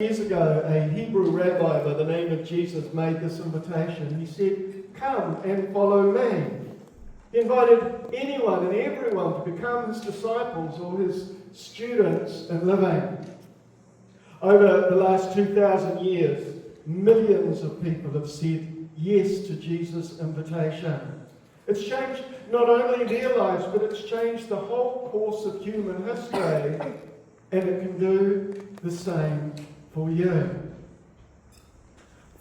Years ago, a Hebrew rabbi by the name of Jesus made this invitation. He said, "Come and follow me." He invited anyone and everyone to become his disciples or his students in living. Over the last 2,000 years, millions of people have said yes to Jesus' invitation. It's changed not only their lives, but it's changed the whole course of human history, and it can do the same for you.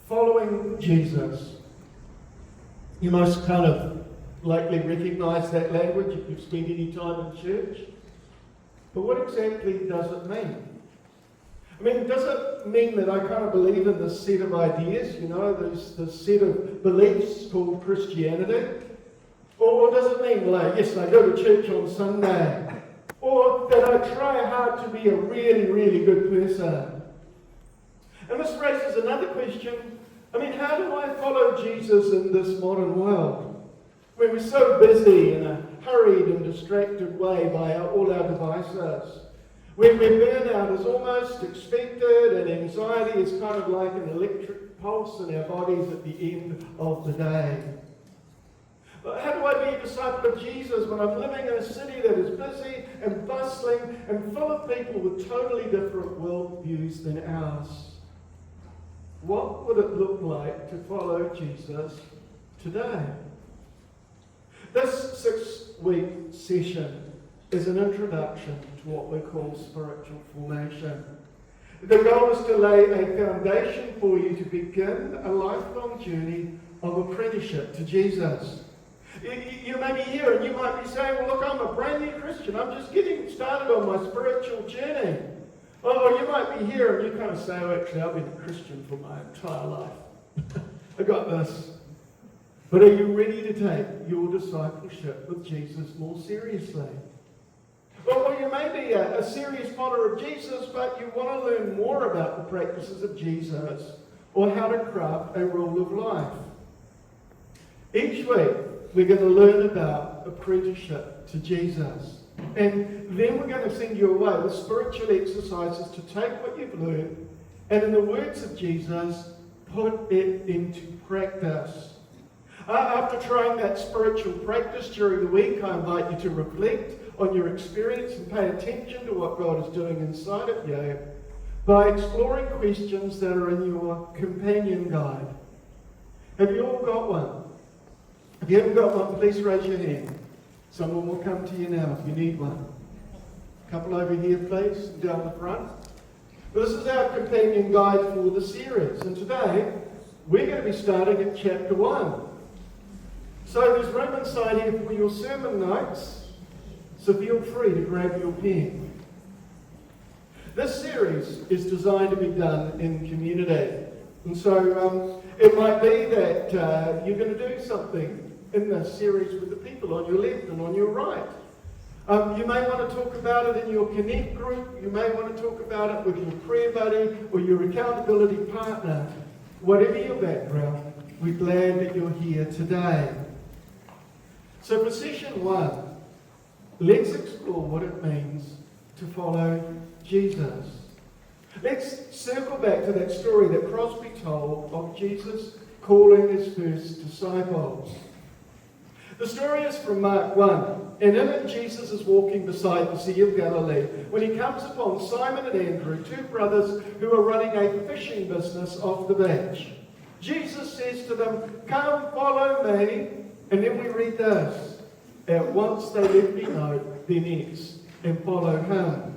Following Jesus. You most kind of likely recognise that language if you've spent any time in church. But what exactly does it mean? I mean, does it mean that I kind of believe in this set of ideas, this set of beliefs called Christianity? Or does it mean, like, yes, I go to church on Sunday? Or that I try hard to be a really, really good person? And this raises another question. I mean, how do I follow Jesus in this modern world, where we're so busy in a hurried and distracted way by all our devices, where burnout is almost expected and anxiety is kind of like an electric pulse in our bodies at the end of the day? How do I be a disciple of Jesus when I'm living in a city that is busy and bustling and full of people with totally different worldviews than ours? What would it look like to follow Jesus today? This 6-week session is an introduction to what we call spiritual formation. The goal is to lay a foundation for you to begin a lifelong journey of apprenticeship to Jesus. You may be here and you might be saying, well, look, I'm a brand new Christian. I'm just getting started on my spiritual journey. Or you might be here and you kind of say, oh, actually, I've been a Christian for my entire life. I got this. But are you ready to take your discipleship with Jesus more seriously? Or you may be a serious follower of Jesus, but you want to learn more about the practices of Jesus or how to craft a rule of life. Each week, we're going to learn about apprenticeship to Jesus. And then we're going to send you away with spiritual exercises to take what you've learned and, in the words of Jesus, put it into practice. After trying that spiritual practice during the week, I invite you to reflect on your experience and pay attention to what God is doing inside of you by exploring questions that are in your companion guide. Have you all got one? If you haven't got one, please raise your hand. Someone will come to you now if you need one. A couple over here, please, down the front. But this is our companion guide for the series. And today, we're going to be starting at chapter 1. So there's room inside here for your sermon notes. So feel free to grab your pen. This series is designed to be done in community. And so it might be that you're going to do something in this series with the people on your left and on your right. You may want to talk about it in your Connect group. You may want to talk about it with your prayer buddy or your accountability partner. Whatever your background, we're glad that you're here today. So for session 1, let's explore what it means to follow Jesus. Let's circle back to that story that Crosby told of Jesus calling his first disciples. The story is from Mark 1, and in it Jesus is walking beside the Sea of Galilee when he comes upon Simon and Andrew, 2 brothers who are running a fishing business off the beach. Jesus says to them, "Come, follow me," and then we read this. At once they left behind their nets and followed him.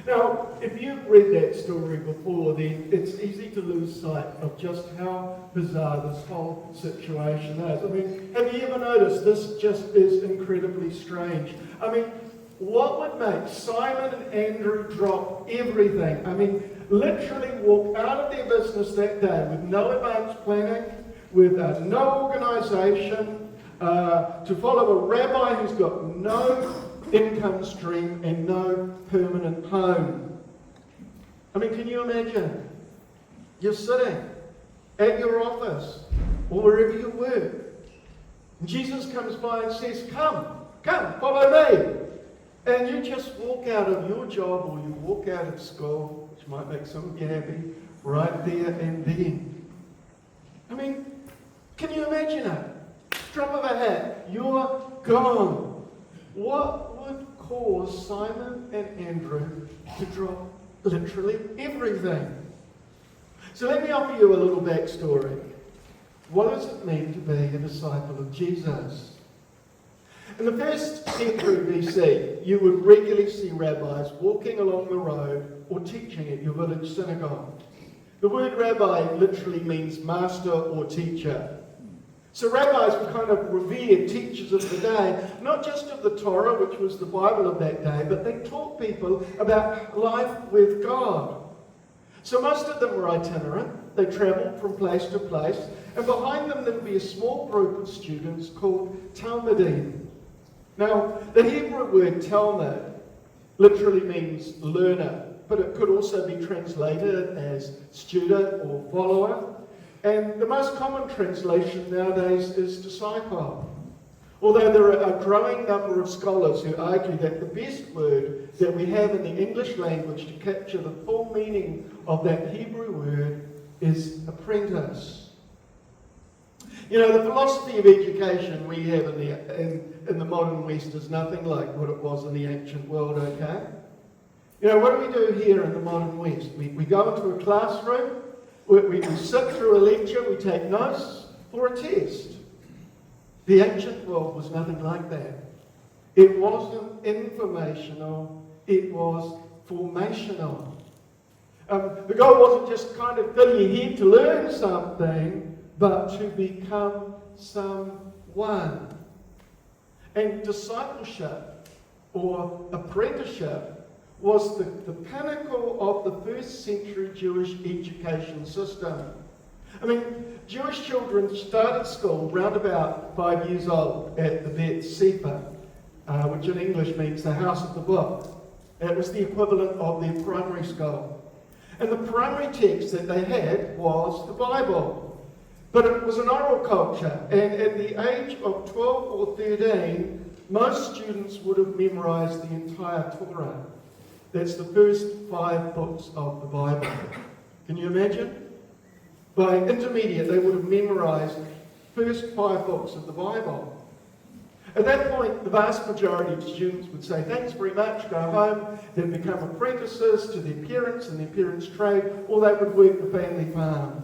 Now, if you've read that story before, then it's easy to lose sight of just how bizarre this whole situation is. I mean, have you ever noticed this just is incredibly strange? I mean, what would make Simon and Andrew drop everything? I mean, literally walk out of their business that day with no advanced planning, with no organisation, to follow a rabbi who's got no income stream and no permanent home. I mean, can you imagine? You're sitting at your office or wherever you work. And Jesus comes by and says, come, follow me. And you just walk out of your job or you walk out of school, which might make some of you happy, right there and then. I mean, can you imagine it? Drop of a hat, you're gone. What would cause Simon and Andrew to drop literally everything? So let me offer you a little backstory. What does it mean to be a disciple of Jesus? In the first century BC, you would regularly see rabbis walking along the road or teaching at your village synagogue. The word rabbi literally means master or teacher. So rabbis were kind of revered teachers of the day, not just of the Torah, which was the Bible of that day, but they taught people about life with God. So most of them were itinerant. They travelled from place to place, and behind them there would be a small group of students called Talmudim. Now, the Hebrew word Talmud literally means learner, but it could also be translated as student or follower. And the most common translation nowadays is disciple. Although there are a growing number of scholars who argue that the best word that we have in the English language to capture the full meaning of that Hebrew word is apprentice. You know, the philosophy of education we have in the modern West is nothing like what it was in the ancient world, okay? You know, what do we do here in the modern West? We go into a classroom, we sit through a lecture, we take notes for a test. The ancient world was nothing like that. It wasn't informational, it was formational. The goal wasn't just kind of fill your head to learn something, but to become someone. And discipleship or apprenticeship was the pinnacle of the first century Jewish education system. I mean, Jewish children started school round about 5 years old at the Bet Sefer, which in English means the house of the book. It was the equivalent of their primary school. And the primary text that they had was the Bible. But it was an oral culture, and at the age of 12 or 13, most students would have memorized the entire Torah. That's the first 5 books of the Bible. Can you imagine? By intermediate, they would have memorized the first 5 books of the Bible. At that point, the vast majority of students would say, thanks very much, go home, then become apprentices to their parents and their parents' trade, or they would work the family farm.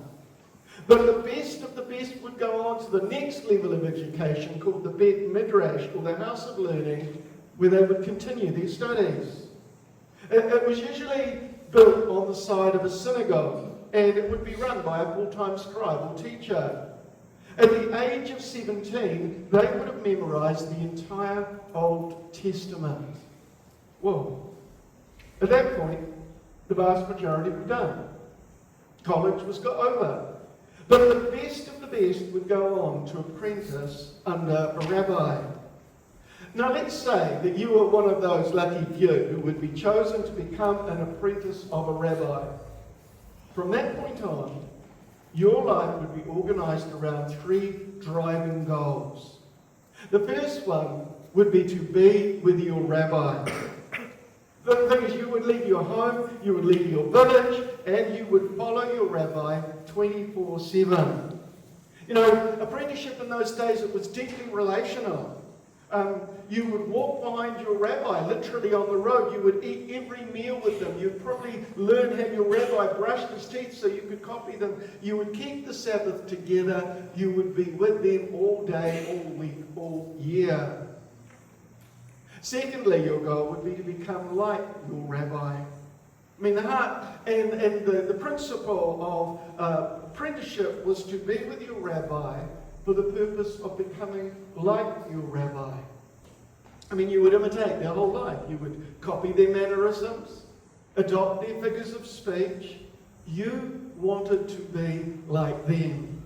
But the best of the best would go on to the next level of education called the Bet Midrash, or the House of Learning, where they would continue their studies. It was usually built on the side of a synagogue, and it would be run by a full-time scribe or teacher. At the age of 17, they would have memorized the entire Old Testament. Well, at that point, the vast majority were done. College was over. But the best of the best would go on to apprentice under a rabbi. Now let's say that you were one of those lucky few who would be chosen to become an apprentice of a rabbi. From that point on, your life would be organised around 3 driving goals. The first one would be to be with your rabbi. The thing is, you would leave your home, you would leave your village, and you would follow your rabbi 24/7. You know, apprenticeship in those days, it was deeply relational. You would walk behind your rabbi, literally on the road. You would eat every meal with them. You'd probably learn how your rabbi brushed his teeth so you could copy them. You would keep the Sabbath together. You would be with them all day, all week, all year. Secondly, your goal would be to become like your rabbi. I mean, the heart and the principle of apprenticeship was to be with your rabbi for the purpose of becoming like your rabbi. I mean, you would imitate their whole life. You would copy their mannerisms, adopt their figures of speech. You wanted to be like them.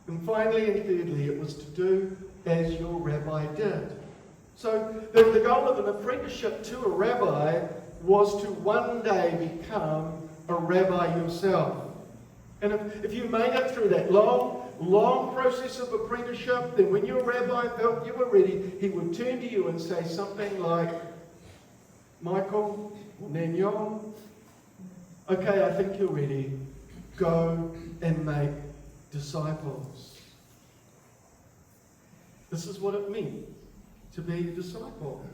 And finally and thirdly, it was to do as your rabbi did. So the goal of an apprenticeship to a rabbi was to one day become a rabbi yourself. And if you made it through that long process of apprenticeship, then when your rabbi felt you were ready, he would turn to you and say something like, Michael, Nignon, Okay, I think you're ready. Go and make disciples. This is what it means to be a disciple.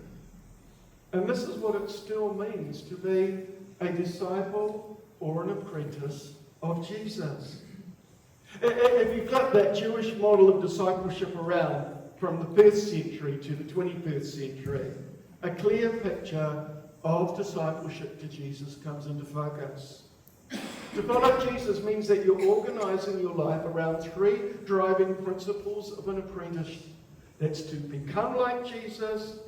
And this is what it still means to be a disciple or an apprentice of Jesus. If you flip that Jewish model of discipleship around from the 1st century to the 21st century, a clear picture of discipleship to Jesus comes into focus. To follow Jesus means that you're organising your life around 3 driving principles of an apprentice. That's to become like Jesus,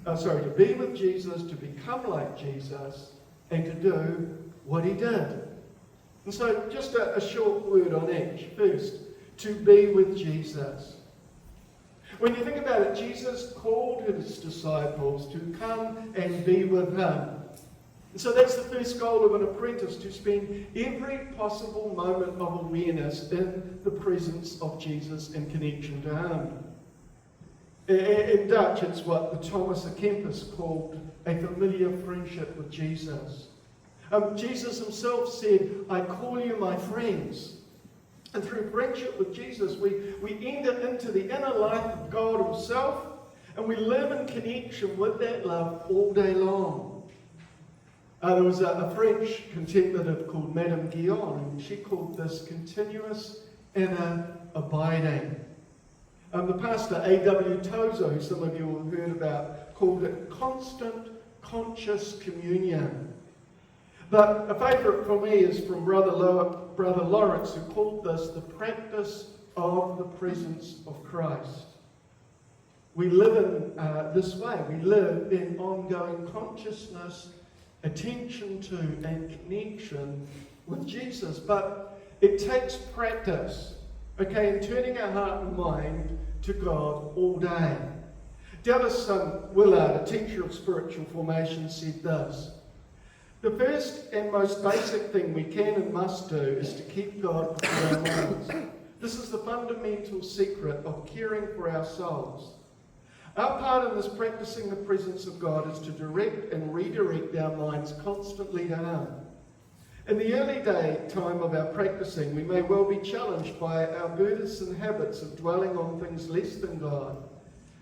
to be with Jesus, to become like Jesus, and to do what he did. And so just a short word on each. First, to be with Jesus. When you think about it, Jesus called his disciples to come and be with him. And so that's the first goal of an apprentice, to spend every possible moment of awareness in the presence of Jesus and connection to him. In Dutch, it's what the Thomas à Kempis called a familiar friendship with Jesus. Jesus himself said, I call you my friends. And through friendship with Jesus, we enter into the inner life of God himself, and we live in connection with that love all day long. There was a French contemplative called Madame Guyon, and she called this continuous inner abiding. The pastor A.W. Tozer, who some of you have heard about, called it constant conscious communion. But a favourite for me is from Brother Lawrence, who called this the practice of the presence of Christ. We live in this way. We live in ongoing consciousness, attention to and connection with Jesus. But it takes practice, in turning our heart and mind to God all day. Dallas Willard, a teacher of spiritual formation, said this: the first and most basic thing we can and must do is to keep God before our minds. This is the fundamental secret of caring for our souls. Our part in this practicing the presence of God is to direct and redirect our minds constantly to him. In the early time of our practicing, we may well be challenged by our burdensome habits of dwelling on things less than God.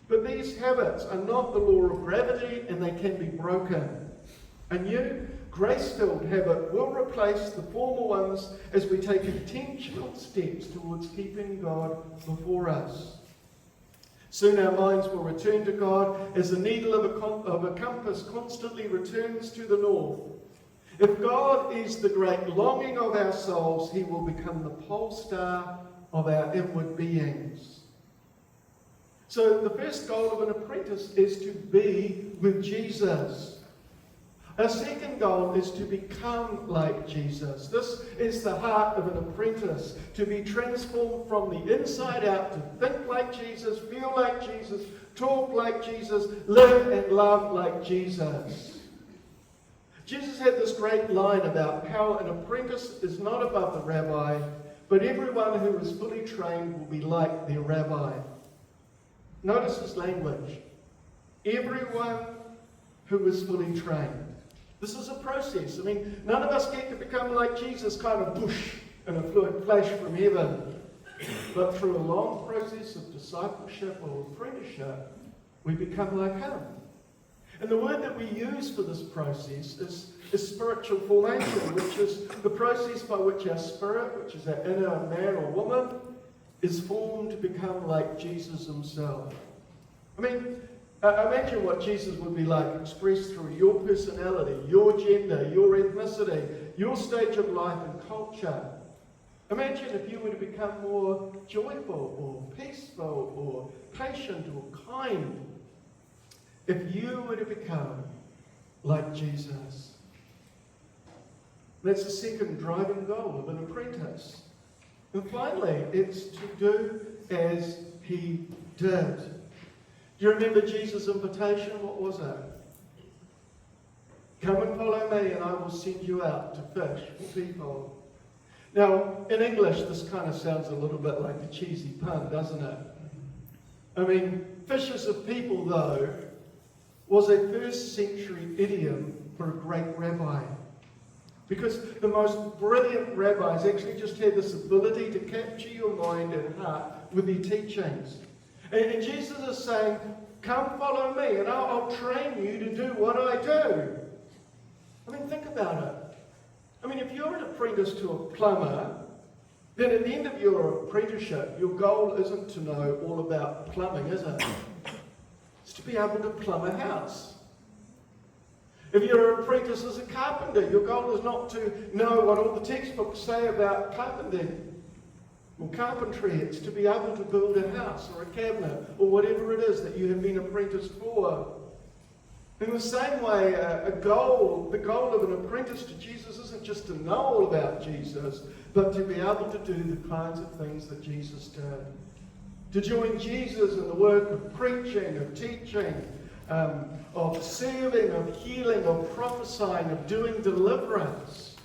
But these habits are not the law of gravity, and they can be broken. A new, grace-filled habit will replace the former ones as we take intentional steps towards keeping God before us. Soon our minds will return to God as the needle of a compass constantly returns to the north. If God is the great longing of our souls, he will become the pole star of our inward beings. So the first goal of an apprentice is to be with Jesus. Our second goal is to become like Jesus. This is the heart of an apprentice, to be transformed from the inside out, to think like Jesus, feel like Jesus, talk like Jesus, live and love like Jesus. Jesus had this great line about how an apprentice is not above the rabbi, but everyone who is fully trained will be like their rabbi. Notice his language. Everyone who is fully trained. This is a process. None of us get to become like Jesus kind of push in a flash from heaven. But through a long process of discipleship or apprenticeship, we become like him. And the word that we use for this process is spiritual formation, which is the process by which our spirit, which is our inner man or woman, is formed to become like Jesus himself. Imagine what Jesus would be like expressed through your personality, your gender, your ethnicity, your stage of life and culture. Imagine if you were to become more joyful or peaceful or patient or kind. If you were to become like Jesus. That's the second driving goal of an apprentice. And finally, it's to do as he did. Do you remember Jesus' invitation? What was it? Come and follow me and I will send you out to fish for people. Now, in English, this kind of sounds a little bit like a cheesy pun, doesn't it? Fishers of people, though, was a first century idiom for a great rabbi. Because the most brilliant rabbis actually just had this ability to capture your mind and heart with their teachings. And Jesus is saying, come follow me and I'll train you to do what I do. I mean, think about it. I mean, if you're an apprentice to a plumber, then at the end of your apprenticeship, your goal isn't to know all about plumbing, is it? It's to be able to plumb a house. If you're an apprentice as a carpenter, your goal is not to know what all the textbooks say about carpentering or carpentry. It's to be able to build a house or a cabinet or whatever it is that you have been apprenticed for. In the same way, the goal of an apprentice to Jesus isn't just to know all about Jesus, but to be able to do the kinds of things that Jesus did. To join Jesus in the work of preaching, of teaching, of serving, of healing, of prophesying, of doing deliverance.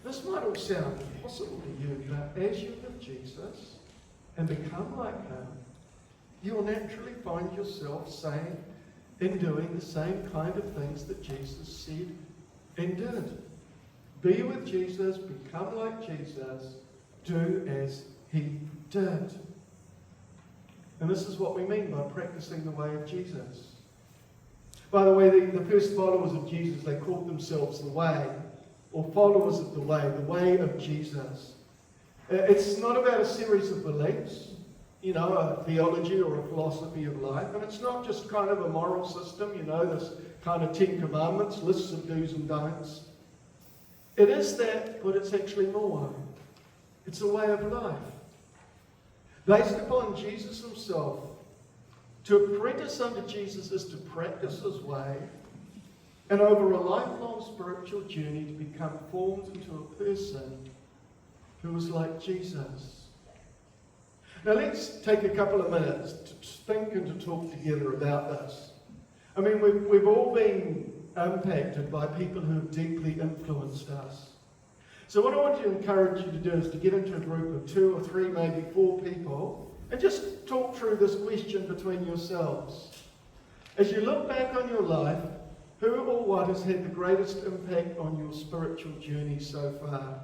This might all sound possible to you, but as you live Jesus and become like him, you'll naturally find yourself saying and doing the same kind of things that Jesus said and did. Be with Jesus, become like Jesus, do as he did. And this is what we mean by practicing the way of Jesus. By the way, the first followers of Jesus, they called themselves the Way, or followers of the way of Jesus. It's not about a series of beliefs, a theology or a philosophy of life. And it's not just kind of a moral system, this kind of 10 commandments, lists of do's and don'ts. It is that, but it's actually more. It's a way of life. Based upon Jesus himself. To apprentice unto Jesus is to practice his way, and over a lifelong spiritual journey to become formed into a person who is like Jesus. Now let's take a couple of minutes to think and to talk together about this. I mean, we've all been impacted by people who have deeply influenced us. So what I want to encourage you to do is to get into a group of 2 or 3, maybe 4 people, and just talk through this question between yourselves. As you look back on your life, who or what has had the greatest impact on your spiritual journey so far?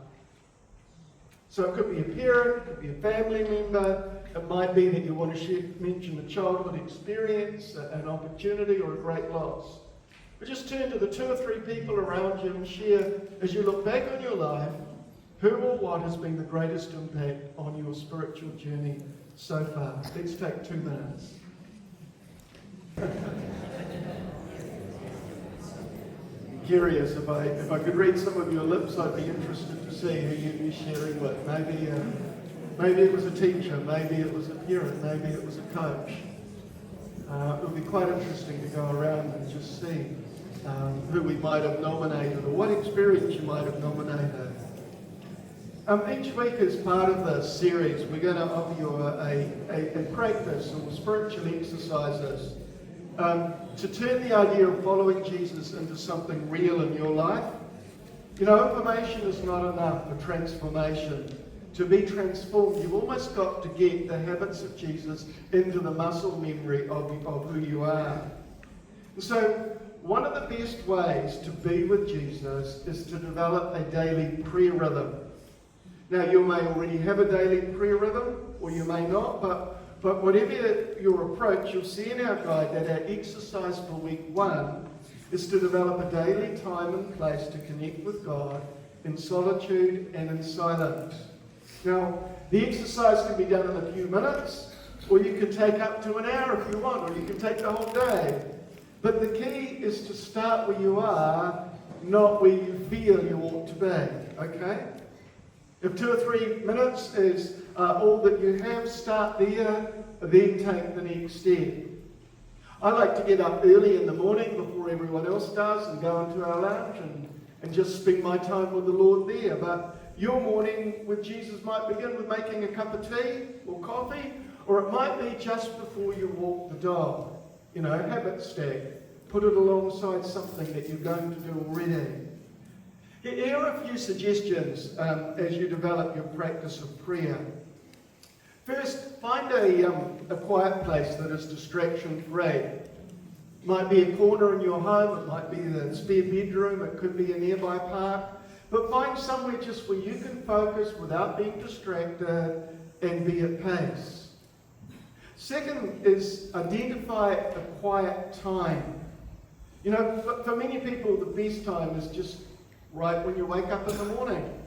So it could be a parent, it could be a family member, it might be that you want to mention a childhood experience, an opportunity or a great loss. But just turn to the 2 or 3 people around you and share, as you look back on your life, who or what has been the greatest impact on your spiritual journey so far. Let's take 2 minutes. Curious, if I could read some of your lips, I'd be interested to see who you'd be sharing with. Maybe it was a teacher, maybe it was a parent, maybe it was a coach. It would be quite interesting to go around and just see who we might have nominated or what experience you might have nominated. Each week as part of this series, we're going to offer you a practice or spiritual exercises to turn the idea of following Jesus into something real in your life. Information is not enough for transformation. To be transformed, you've almost got to get the habits of Jesus into the muscle memory of who you are. And so, one of the best ways to be with Jesus is to develop a daily prayer rhythm. Now, you may already have a daily prayer rhythm, or you may not, but whatever your approach, you'll see in our guide that our exercise for week 1 is to develop a daily time and place to connect with God in solitude and in silence. Now, the exercise can be done in a few minutes, or you can take up to an hour if you want, or you can take the whole day. But the key is to start where you are, not where you feel you ought to be, okay? If 2 or 3 minutes is all that you have, start there, then take the next step. I like to get up early in the morning before everyone else does and go into our lounge and just spend my time with the Lord there. But your morning with Jesus might begin with making a cup of tea or coffee, or it might be just before you walk the dog. Habit stack. Put it alongside something that you're going to do already. Here are a few suggestions as you develop your practice of prayer. First, find a quiet place that is distraction-free. It might be a corner in your home, it might be the spare bedroom, it could be a nearby park. But find somewhere just where you can focus without being distracted and be at pace. Second is identify a quiet time. You know, for many people, the best time is just right when you wake up in the morning.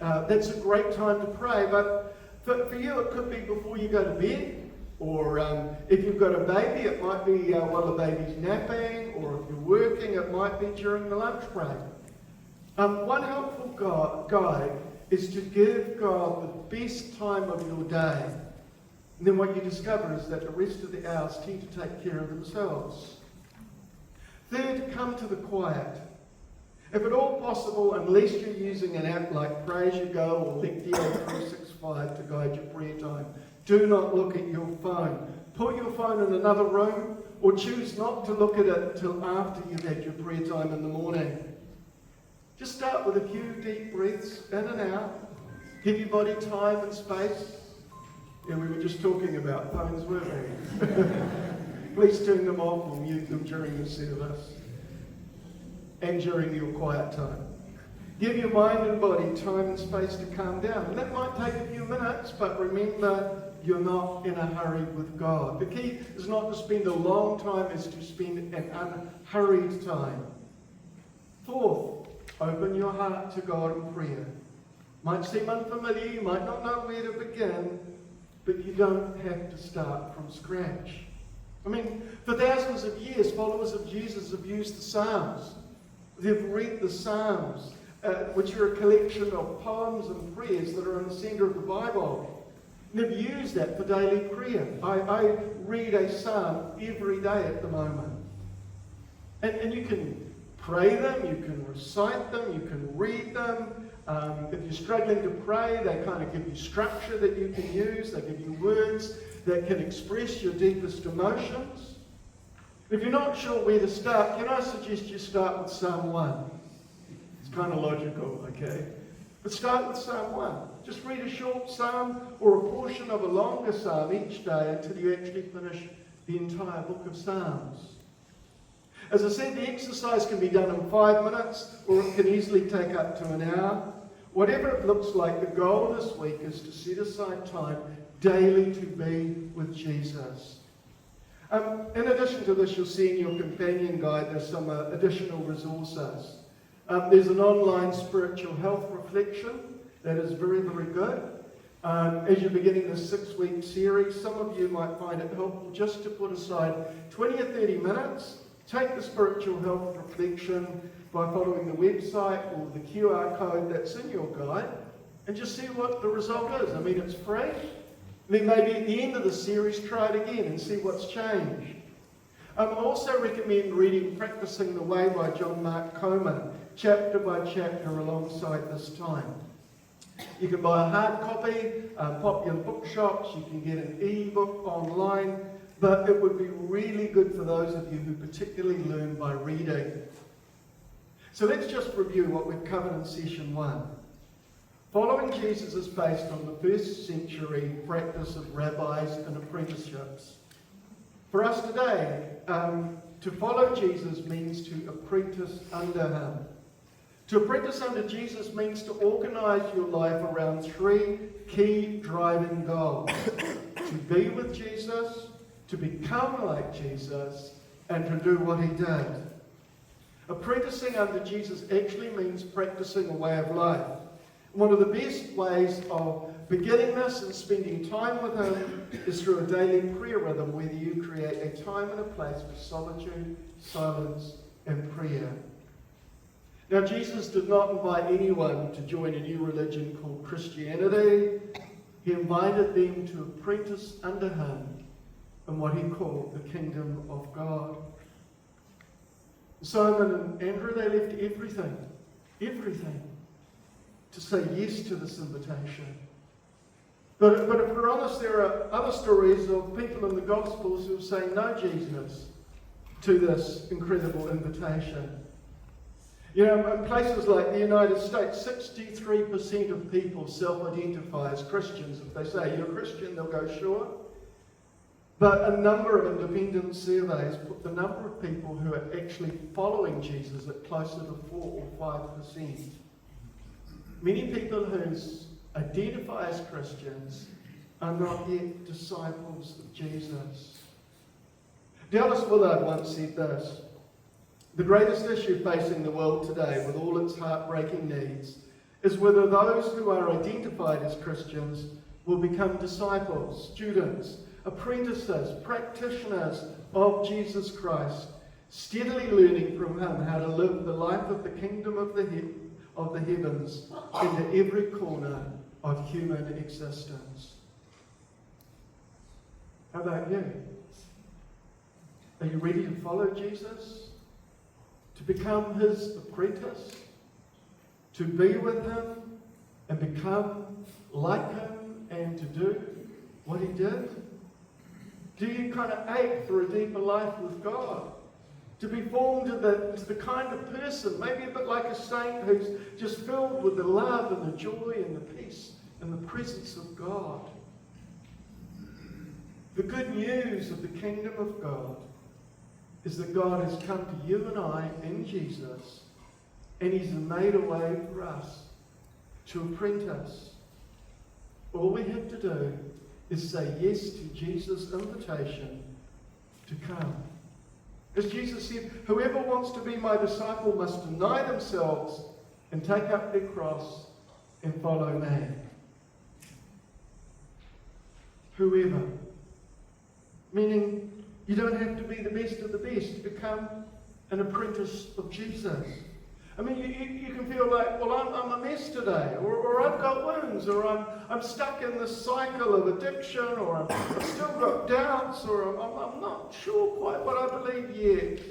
That's a great time to pray, but for you it could be before you go to bed, or if you've got a baby, it might be while the baby's napping, or if you're working, it might be during the lunch break. One helpful guide is to give God the best time of your day. And then what you discover is that the rest of the hours tend to take care of themselves. Third, come to the quiet. If at all possible, unless you're using an app like Praise You Go or Lectio 365 to guide your prayer time, do not look at your phone. Put your phone in another room, or choose not to look at it until after you've had your prayer time in the morning. Just start with a few deep breaths in and out. Give your body time and space. Yeah, we were just talking about phones, weren't we? Please turn them off or mute them during the service and during your quiet time. Give your mind and body time and space to calm down. And that might take a few minutes, but remember, you're not in a hurry with God. The key is not to spend a long time, it's to spend an unhurried time. Fourth, open your heart to God in prayer. Might seem unfamiliar, you might not know where to begin, but you don't have to start from scratch. I mean, for thousands of years, followers of Jesus have used the Psalms. They've read the Psalms, which are a collection of poems and prayers that are in the centre of the Bible. And they've used that for daily prayer. I read a psalm every day at the moment. And you can pray them, you can recite them, you can read them. If you're struggling to pray, they kind of give you structure that you can use. They give you words that can express your deepest emotions. If you're not sure where to start, can I suggest you start with Psalm 1? It's kind of logical, okay? But start with Psalm 1. Just read a short psalm or a portion of a longer psalm each day until you actually finish the entire book of Psalms. As I said, the exercise can be done in 5 minutes, or it can easily take up to an hour. Whatever it looks like, the goal this week is to set aside time daily to be with Jesus. In addition to this, you'll see in your companion guide there's some additional resources. There's an online spiritual health reflection that is very, very good. As you're beginning this 6-week series, some of you might find it helpful just to put aside 20 or 30 minutes. Take the spiritual health reflection by following the website or the QR code that's in your guide and just see what the result is. I mean, it's free. Then maybe at the end of the series, try it again and see what's changed. I also recommend reading Practicing the Way by John Mark Comer, chapter by chapter alongside this time. You can buy a hard copy, popular bookshops, you can get an e-book online, but it would be really good for those of you who particularly learn by reading. So let's just review what we've covered in session 1. Following Jesus is based on the first century practice of rabbis and apprenticeships. For us today, to follow Jesus means to apprentice under him. To apprentice under Jesus means to organise your life around 3 key driving goals. To be with Jesus, to become like Jesus, and to do what he did. Apprenticing under Jesus actually means practicing a way of life. One of the best ways of beginning this and spending time with him is through a daily prayer rhythm where you create a time and a place for solitude, silence, and prayer. Now, Jesus did not invite anyone to join a new religion called Christianity. He invited them to apprentice under him in what he called the kingdom of God. Simon and Andrew, they left everything, to say yes to this invitation. But if we're honest, there are other stories of people in the Gospels who are saying no, Jesus, to this incredible invitation. You know, in places like the United States, 63% of people self-identify as Christians. If they say, you're a Christian, they'll go, sure. But a number of independent surveys put the number of people who are actually following Jesus at closer to 4 or 5%. Many people who identify as Christians are not yet disciples of Jesus. Dallas Willard once said this: "The greatest issue facing the world today, with all its heartbreaking needs, is whether those who are identified as Christians will become disciples, students, apprentices, practitioners of Jesus Christ, steadily learning from him how to live the life of the kingdom of the heavens into every corner of human existence." How about you? Are you ready to follow Jesus? To become his apprentice? To be with him and become like him and to do what he did? Do you kind of ache for a deeper life with God? To be formed into the kind of person, maybe a bit like a saint who's just filled with the love and the joy and the peace and the presence of God? The good news of the kingdom of God is that God has come to you and I in Jesus, and he's made a way for us to apprentice. All we have to do is say yes to Jesus' invitation to come. As Jesus said, "Whoever wants to be my disciple must deny themselves and take up their cross and follow me." Whoever. Meaning, you don't have to be the best of the best to become an apprentice of Jesus. I mean, you can feel like, well, I'm a mess today, or I've got wounds, or I'm stuck in this cycle of addiction, or I've still got doubts, or I'm not sure quite what I believe yet.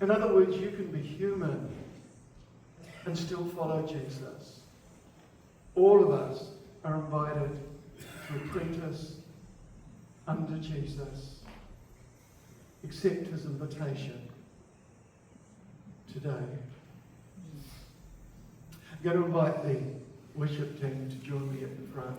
In other words, you can be human and still follow Jesus. All of us are invited to apprentice under Jesus. Accept his invitation today. I'm going to invite the worship team to join me at the front.